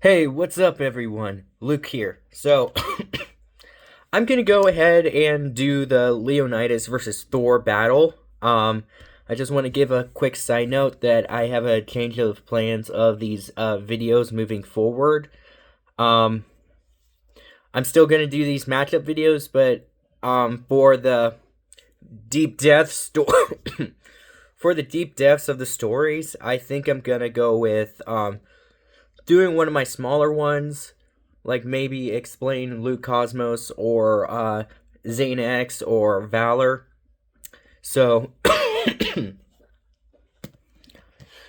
Hey, what's up, everyone? Luke here. So, I'm gonna go ahead and do the Leonidas versus Thor battle. I just want to give a quick side note that I have a change of plans of these videos moving forward. Um, I'm still gonna do these matchup videos, but for the deep depth story, for the deep depths of the stories, I think I'm gonna go with doing one of my smaller ones, like maybe explain Luke Cosmos or Xanax or Valor. So,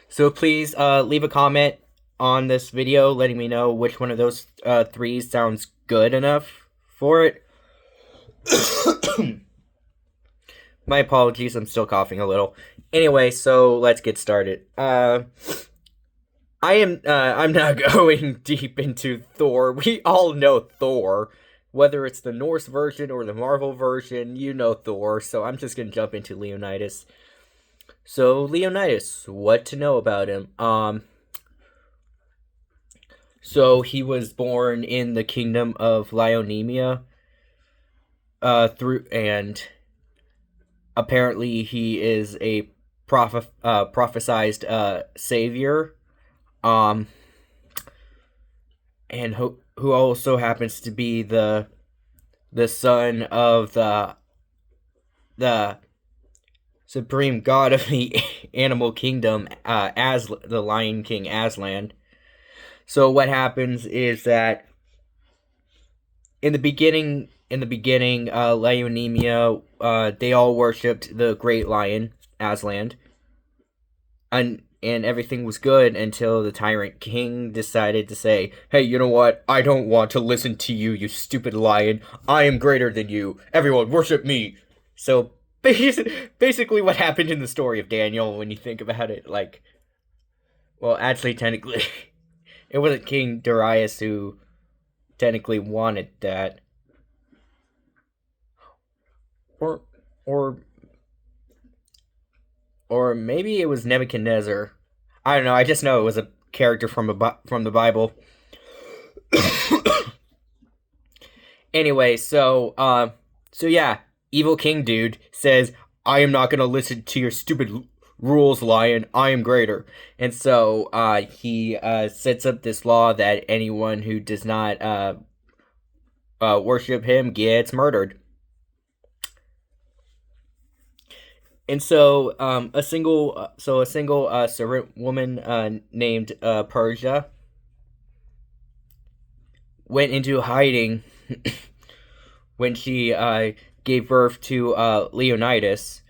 so please leave a comment on this video letting me know which one of those three sounds good enough for it. My apologies, I'm still coughing a little. Anyway, so let's get started. I'm not going deep into Thor. We all know Thor. Whether it's the Norse version or the Marvel version, you know Thor, so I'm just gonna jump into Leonidas. So Leonidas, what to know about him? So he was born in the kingdom of Leonemia, through and apparently he is a prophesized savior, um, and who also happens to be the son of the supreme god of the animal kingdom, as the Lion King Aslan. So what happens is that in the beginning, Leonemia, they all worshipped the great lion Aslan, and everything was good until the tyrant king decided to say, "Hey, you know what? I don't want to listen to you, you stupid lion. I am greater than you. Everyone worship me." So basically what happened in the story of Daniel, when you think about it, like, well, actually technically it wasn't King Darius who technically wanted that, or or or maybe it was Nebuchadnezzar. I don't know. I just know it was a character from the Bible. Anyway, so yeah, evil king dude says, "I am not gonna listen to your stupid rules, lion. I am greater." And so he sets up this law that anyone who does not worship him gets murdered. And so a single servant woman named Persia went into hiding when she gave birth to Leonidas,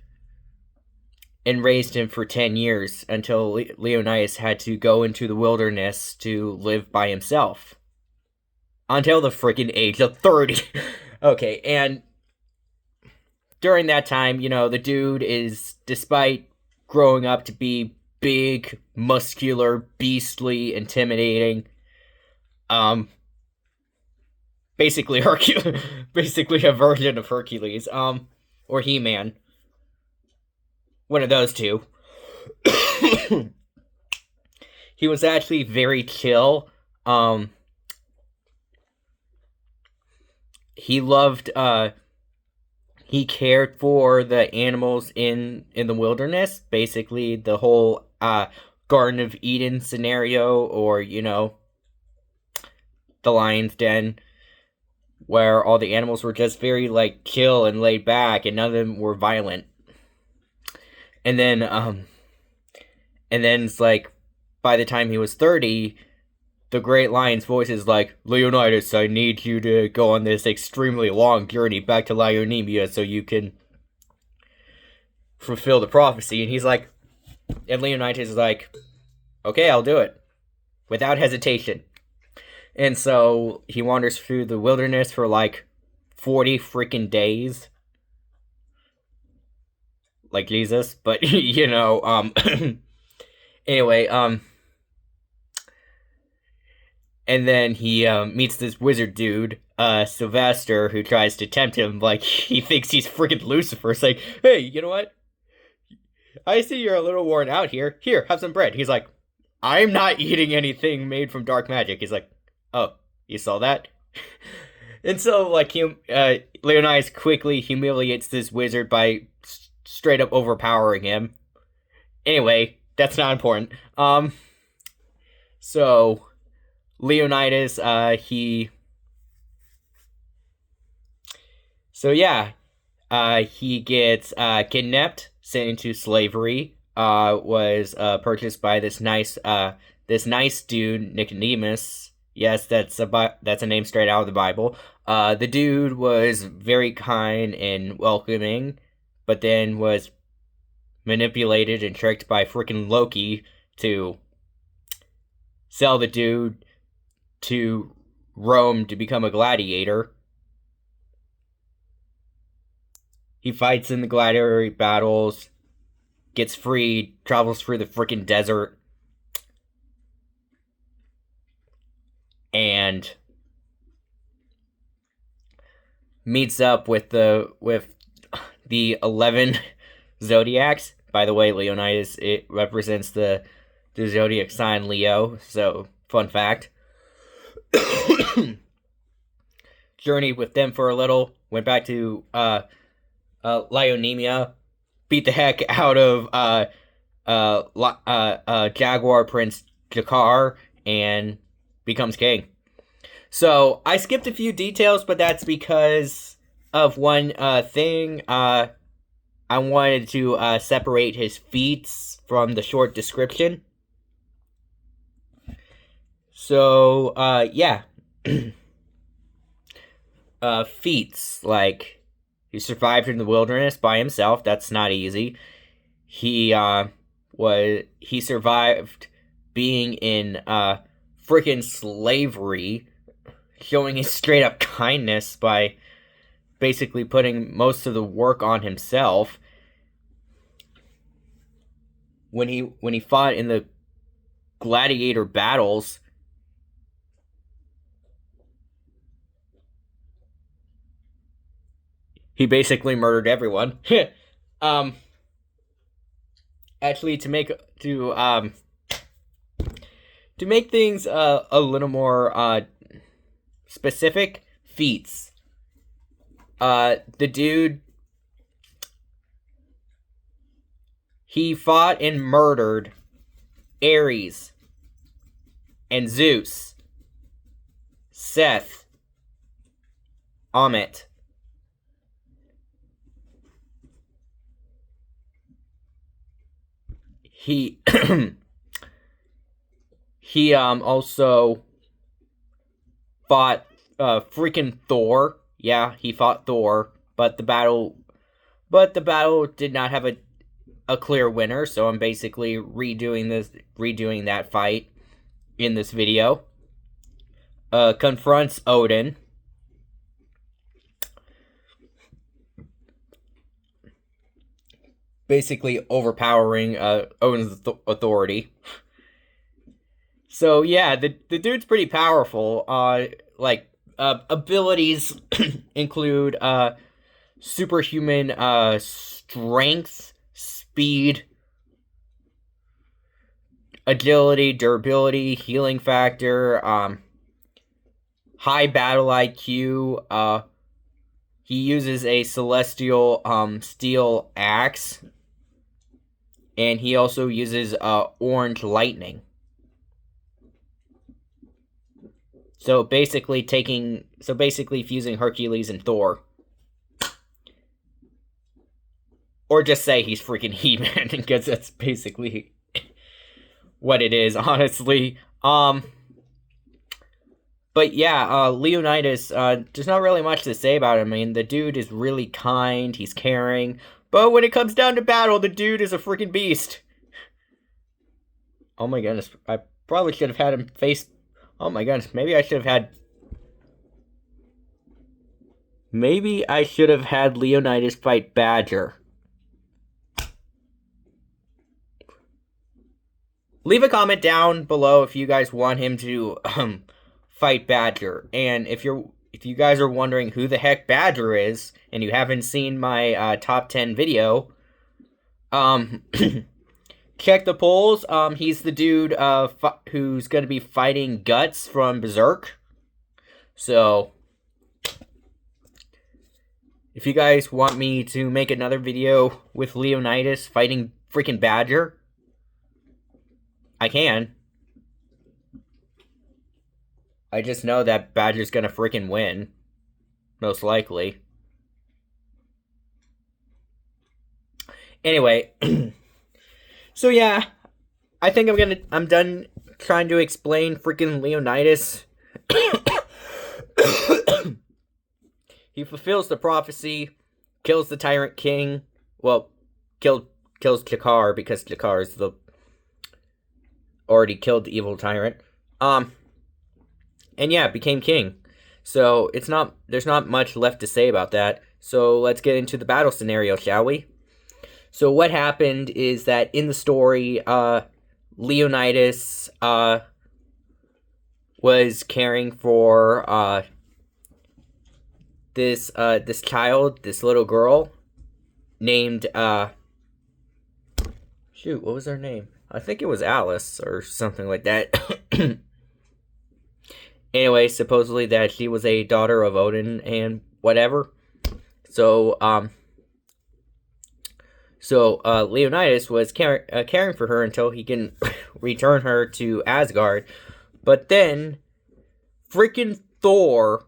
and raised him for 10 years until Leonidas had to go into the wilderness to live by himself until the freaking age of 30. Okay, and during that time, the dude is, despite growing up to be big, muscular, beastly, intimidating, um, basically Hercules, basically a version of Hercules, or He-Man, one of those two. He was actually very chill. He loved, he cared for the animals in the wilderness, basically the whole Garden of Eden scenario, or the lion's den, where all the animals were just very like chill and laid back, and none of them were violent. And then it's like, by the time he was 30, the great lion's voice is like, "Leonidas, I need you to go on this extremely long journey back to Lionemia so you can fulfill the prophecy." And he's like, and Leonidas is like, "Okay, I'll do it," without hesitation. And so he wanders through the wilderness for like 40 freaking days. Like Jesus, but anyway, and then he meets this wizard dude, Sylvester, who tries to tempt him. Like, he thinks he's freaking Lucifer. It's like, "Hey, you know what? I see you're a little worn out here. Here, have some bread." He's like, I'm not eating anything made from dark magic. He's like, oh, you saw that? And so, like, Leonidas quickly humiliates this wizard by straight up overpowering him. Anyway, that's not important. So Leonidas, he gets kidnapped, sent into slavery. Was purchased by this nice dude, Nicodemus. Yes, that's a name straight out of the Bible. The dude was very kind and welcoming, but then was manipulated and tricked by freaking Loki to sell the dude to Rome to become a gladiator. He fights in the gladiator battles, gets freed, travels through the freaking desert, and meets up with the 11 zodiacs. By the way, Leonidas, it represents the zodiac sign Leo, so fun fact. Journeyed with them for a little, went back to Leonemia, beat the heck out of Jaguar Prince Jakar, and becomes king. So I skipped a few details, but that's because of one thing. I wanted to separate his feats from the short description. So, yeah. Feats, like, he survived in the wilderness by himself. That's not easy. He survived being in, freaking slavery, showing his straight up kindness by basically putting most of the work on himself. When he fought in the gladiator battles, he basically murdered everyone. Actually, to make things a little more specific, feats. The dude, he fought and murdered Ares and Zeus, Seth, Amit. He also fought freaking Thor. Yeah, he fought Thor, but the battle did not have a clear winner, so I'm basically redoing that fight in this video. Confronts Odin. Basically overpowering Odin's authority. So yeah, the dude's pretty powerful. Abilities include superhuman strength, speed, agility, durability, healing factor, high battle IQ. He uses a celestial steel axe, and he also uses orange lightning. So basically fusing Hercules and Thor. Or just say he's freaking He-Man, because that's basically what it is, honestly. But yeah, Leonidas, there's not really much to say about him. I mean, the dude is really kind, he's caring, but when it comes down to battle, the dude is a freaking beast. Oh my goodness, I probably should have had him face... Oh my goodness, maybe I should have had Leonidas fight Badger. Leave a comment down below if you guys want him to fight Badger. And if you guys are wondering who the heck Badger is, and you haven't seen my top 10 video, check the polls. He's the dude who's going to be fighting Guts from Berserk. So, if you guys want me to make another video with Leonidas fighting freaking Badger, I can. I just know that Badger's gonna freaking win. Most likely. Anyway. So yeah. I think I'm done trying to explain freaking Leonidas. He fulfills the prophecy, kills the Tyrant King. Well, kills Jakar because Jakar is already killed the evil tyrant. And yeah, became king. So there's not much left to say about that. So let's get into the battle scenario, shall we? So what happened is that in the story, Leonidas was caring for this child, this little girl named shoot, what was her name? I think it was Alice or something like that. Anyway, supposedly that she was a daughter of Odin and whatever. So Leonidas was caring for her until he can return her to Asgard. But then, freaking Thor,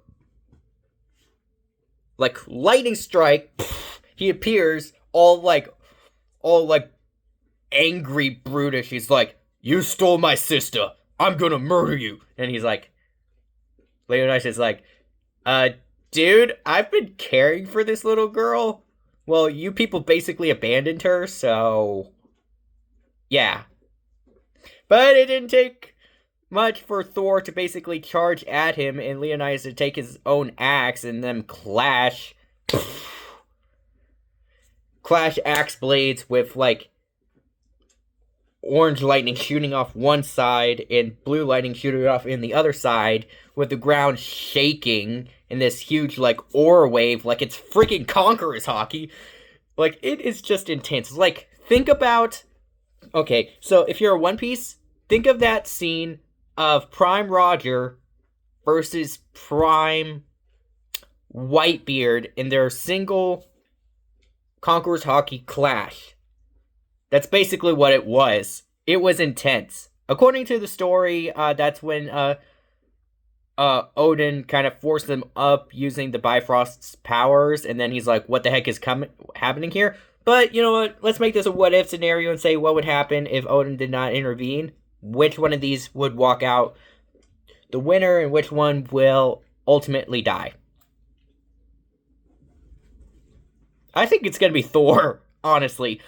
like lightning strike, he appears all angry, brutish. He's like, "You stole my sister. I'm gonna murder you." And he's like, Leonidas is like, dude, I've been caring for this little girl. Well, you people basically abandoned her, so yeah. But it didn't take much for Thor to basically charge at him and Leonidas to take his own axe and then clash. Clash axe blades with, like, orange lightning shooting off one side and blue lightning shooting off in the other side, with the ground shaking in this huge, like, aura wave, like it's freaking Conqueror's hockey. Like, it is just intense. Like, think about... Okay, so if you're a One Piece, think of that scene of Prime Roger versus Prime Whitebeard in their single Conqueror's hockey clash. That's basically what it was. It was intense. According to the story, that's when Odin kind of forced them up using the Bifrost's powers, and then he's like, what the heck is happening here? But, you know what, let's make this a what-if scenario and say what would happen if Odin did not intervene. Which one of these would walk out the winner, and which one will ultimately die? I think it's gonna be Thor, honestly.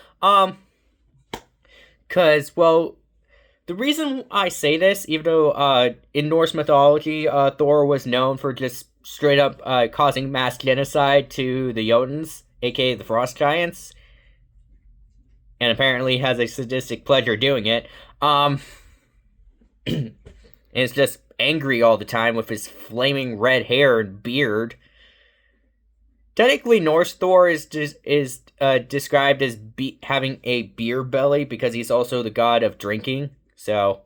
Because, well, the reason I say this, even though in Norse mythology, Thor was known for just straight up causing mass genocide to the Jotuns, aka the Frost Giants, and apparently has a sadistic pleasure doing it, and is just angry all the time with his flaming red hair and beard. Technically, Norse Thor is described as having a beer belly because he's also the god of drinking. So,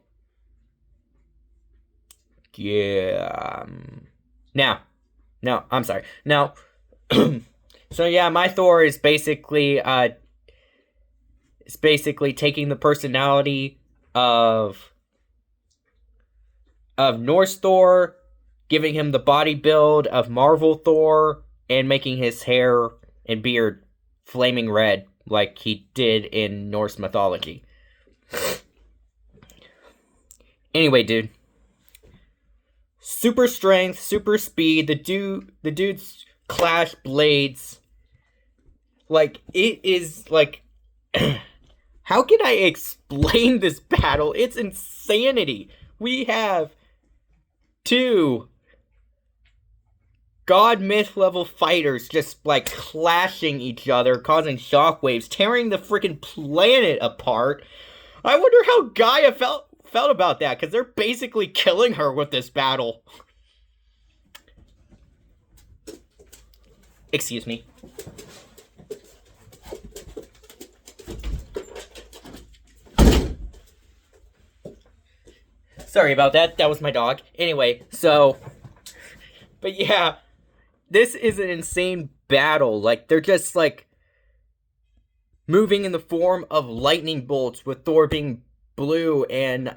yeah. Now, I'm sorry. Now, so yeah, my Thor is basically taking the personality of Norse Thor, giving him the body build of Marvel Thor, and making his hair and beard flaming red like he did in Norse mythology. Anyway, dude. Super strength, super speed, the dude's clash blades. Like, it is, like... How can I explain this battle? It's insanity. We have two god myth level fighters just, like, clashing each other, causing shockwaves, tearing the freaking planet apart. I wonder how Gaia felt about that, because they're basically killing her with this battle. Excuse me. Sorry about that. That was my dog. Anyway, so, but yeah, this is an insane battle. Like, they're just, like, moving in the form of lightning bolts, with Thor being blue and,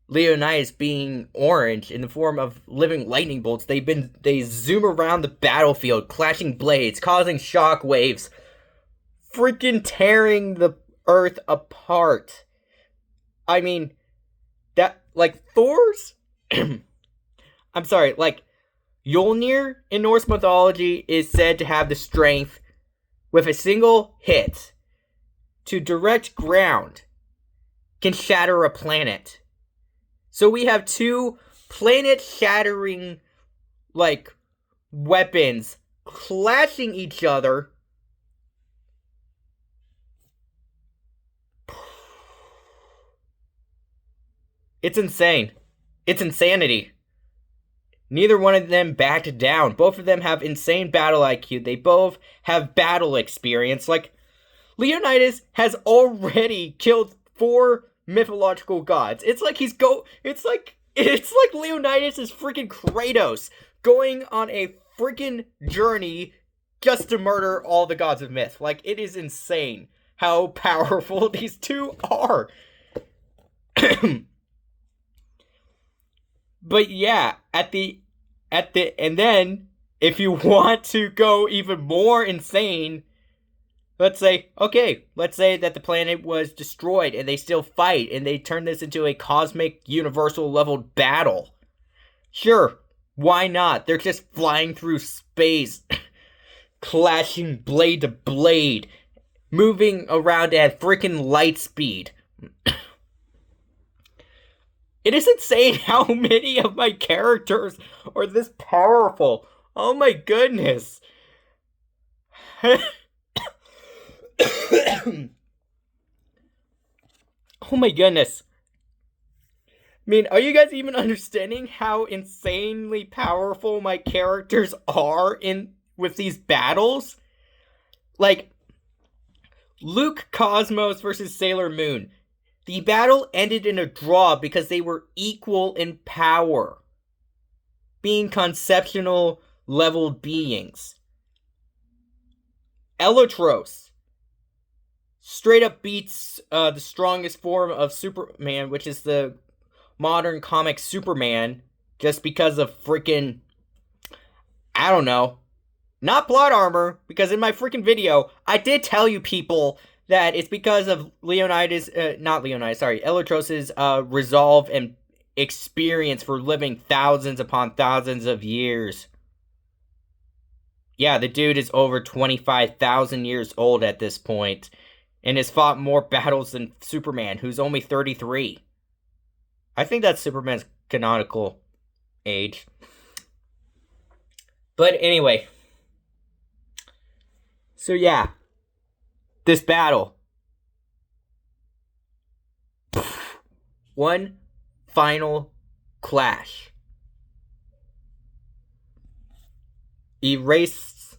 Leonidas being orange in the form of living lightning bolts. They zoom around the battlefield, clashing blades, causing shock waves, freaking tearing the earth apart. I mean, that, like, Thor's, I'm sorry, like, Mjolnir in Norse mythology is said to have the strength, with a single hit, to direct ground, can shatter a planet. So we have two planet-shattering, like, weapons clashing each other. It's insane. It's insanity. Neither one of them backed down. Both of them have insane battle IQ. They both have battle experience. Like, Leonidas has already killed 4 mythological gods. It's like Leonidas is freaking Kratos going on a freaking journey just to murder all the gods of myth. Like, it is insane how powerful these two are. But yeah, and then if you want to go even more insane, let's say that the planet was destroyed and they still fight and they turn this into a cosmic universal leveled battle. Sure, why not? They're just flying through space, clashing blade to blade, moving around at freaking light speed. It is insane how many of my characters are this powerful. Oh my goodness. Oh my goodness. I mean, are you guys even understanding how insanely powerful my characters are with these battles? Like, Luke Cosmos versus Sailor Moon. The battle ended in a draw because they were equal in power, being conceptual leveled beings. Elotros straight up beats the strongest form of Superman, which is the modern comic Superman, just because of freaking, I don't know, not plot armor, because in my freaking video, I did tell you people that it's because of Elotros's resolve and experience for living thousands upon thousands of years. Yeah, the dude is over 25,000 years old at this point, and has fought more battles than Superman, who's only 33. I think that's Superman's canonical age. But anyway. So yeah. This battle. One final clash. Erased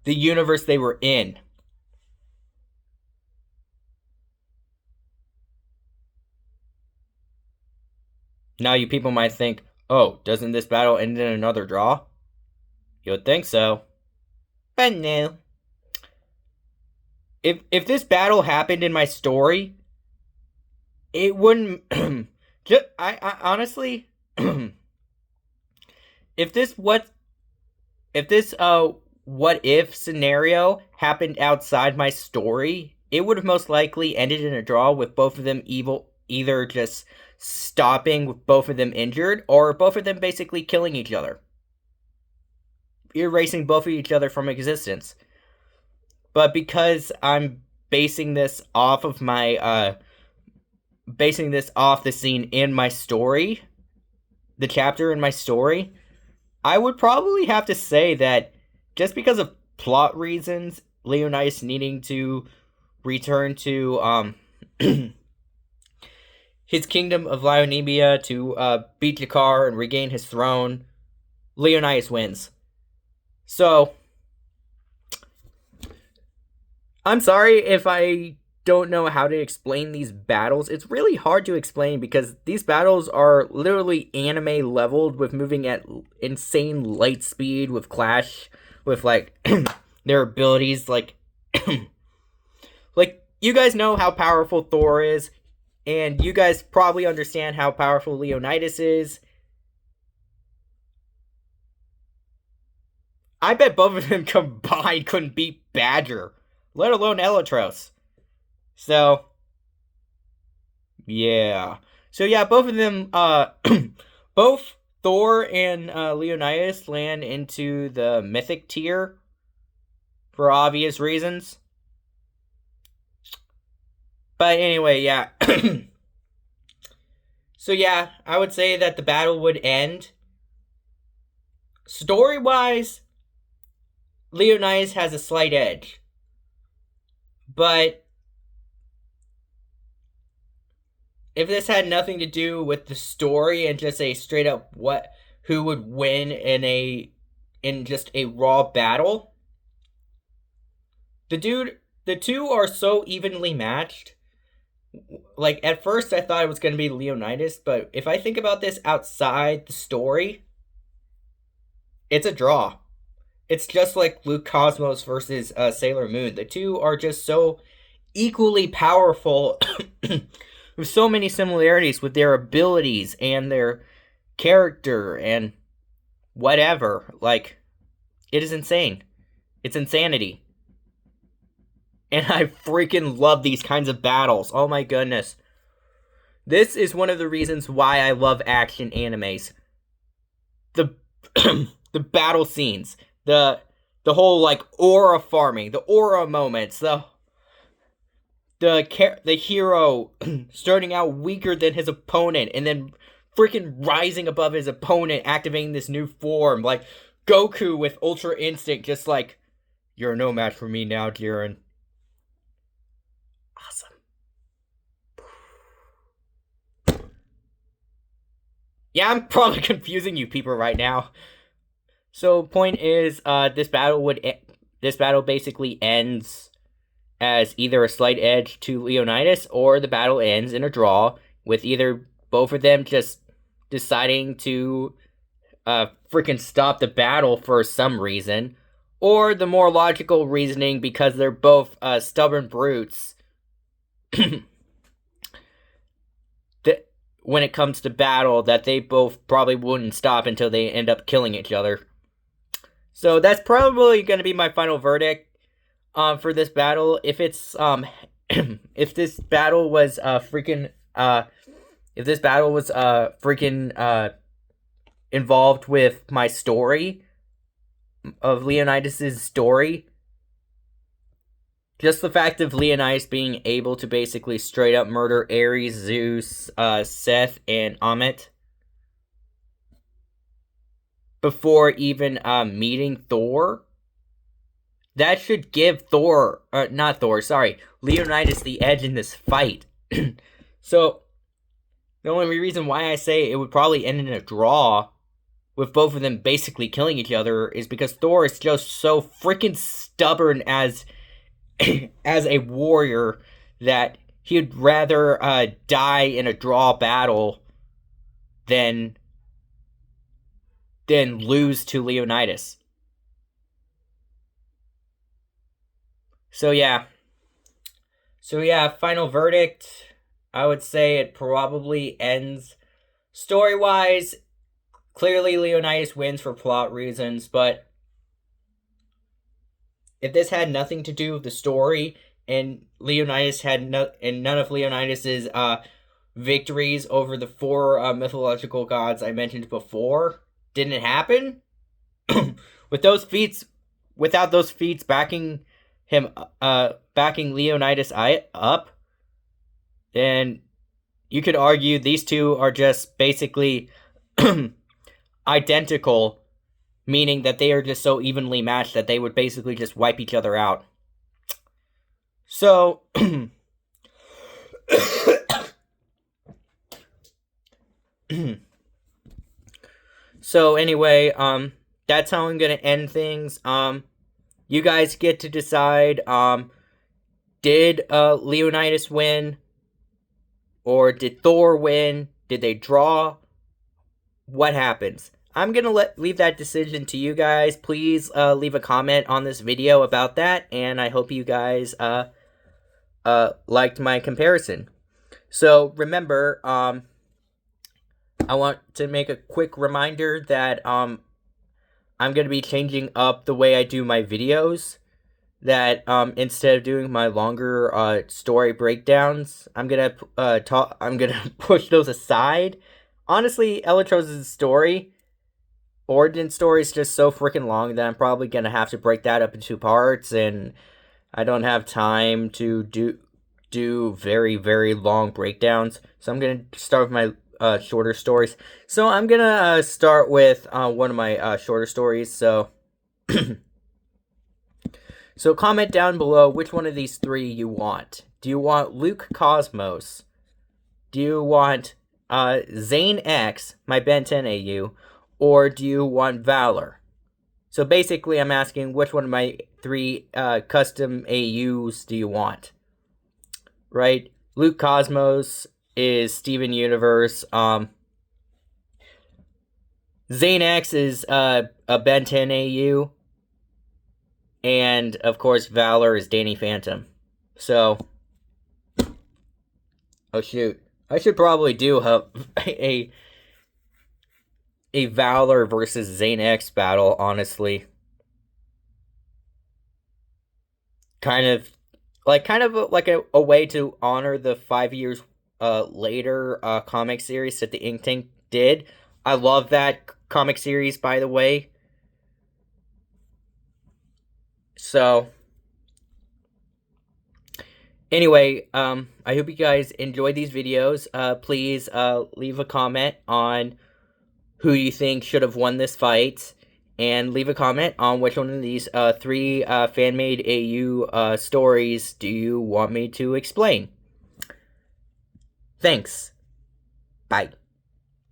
the universe they were in. Now you people might think, oh, doesn't this battle end in another draw? You would think so. But no. If this battle happened in my story, it wouldn't. I honestly, if this what if scenario happened outside my story, it would have most likely ended in a draw with both of them either just stopping with both of them injured, or both of them basically killing each other, erasing both of each other from existence. But because I'm basing this off the scene in my story, the chapter in my story, I would probably have to say that just because of plot reasons, Leonidas needing to return to his kingdom of Leonemia to beat Jakar and regain his throne, Leonidas wins. So, I'm sorry if I don't know how to explain these battles. It's really hard to explain because these battles are literally anime leveled with moving at insane light speed with Clash, with like their abilities like like you guys know how powerful Thor is, and you guys probably understand how powerful Leonidas is. I bet both of them combined couldn't beat Badger, let alone Elatros. So, yeah. So, yeah, both of them, both Thor and Leonidas land into the mythic tier for obvious reasons. But anyway, yeah. So, yeah, I would say that the battle would end. Story-wise, Leonidas has a slight edge. But if this had nothing to do with the story and just a straight up who would win in just a raw battle, the two are so evenly matched. Like, at first I thought it was going to be Leonidas, but if I think about this outside the story, it's a draw. It's just like Luke Cosmos versus Sailor Moon. The two are just so equally powerful with so many similarities with their abilities and their character and whatever. Like, it is insane. It's insanity. And I freaking love these kinds of battles. Oh my goodness. This is one of the reasons why I love action animes. The the battle scenes, the whole like aura farming, the aura moments, the hero starting out weaker than his opponent and then freaking rising above his opponent, activating this new form, like Goku with Ultra Instinct, just like, you're no match for me now, Jiren. Awesome. Yeah, I'm probably confusing you people right now. So, point is, this battle basically ends as either a slight edge to Leonidas, or the battle ends in a draw, with either both of them just deciding to freaking stop the battle for some reason, or the more logical reasoning, because they're both stubborn brutes that when it comes to battle, that they both probably wouldn't stop until they end up killing each other. So that's probably going to be my final verdict for this battle. If it's if this battle was involved with my story of Leonidas's story, just the fact of Leonidas being able to basically straight up murder Ares, Zeus, Seth, and Ammit before even meeting Thor, that should give Leonidas the edge in this fight. So, the only reason why I say it would probably end in a draw, with both of them basically killing each other, is because Thor is just so freaking stubborn as a warrior that he'd rather die in a draw battle than lose to Leonidas. So yeah, final verdict, I would say it probably ends story-wise. Clearly Leonidas wins for plot reasons, but if this had nothing to do with the story, and Leonidas had none of Leonidas's victories over the four mythological gods I mentioned before didn't happen, without those feats backing him, backing Leonidas up, then you could argue these two are just basically identical, meaning that they are just so evenly matched that they would basically just wipe each other out. So, so anyway, that's how I'm gonna end things. You guys get to decide, Did Leonidas win? Or did Thor win? Did they draw? What happens? I'm gonna leave that decision to you guys. Please leave a comment on this video about that, and I hope you guys liked my comparison. So remember, I want to make a quick reminder that I'm gonna be changing up the way I do my videos. That instead of doing my longer story breakdowns, I'm gonna push those aside. Honestly, Electros' story, origin story, is just so freaking long that I'm probably gonna have to break that up into 2 parts, and I don't have time to do very, very long breakdowns. So I'm gonna start with my shorter stories. So I'm gonna start with one of my shorter stories. So so comment down below which one of these 3 you want. Do you want Luke Cosmos? Do you want Zane X, my Ben 10 AU? Or do you want Valor? So basically I'm asking which one of my 3 custom AUs do you want? Right? Luke Cosmos is Steven Universe. Zane X is a Ben 10 AU. And, of course, Valor is Danny Phantom. So, oh shoot. I should probably do a Valor versus Zane X battle, honestly. Kind of like a way to honor the 5 years later comic series that the Ink Tank did. I love that comic series, by the way. So, anyway, I hope you guys enjoyed these videos. Please leave a comment on who you think should have won this fight, and leave a comment on which one of these 3 fan-made AU stories do you want me to explain. Thanks. Bye.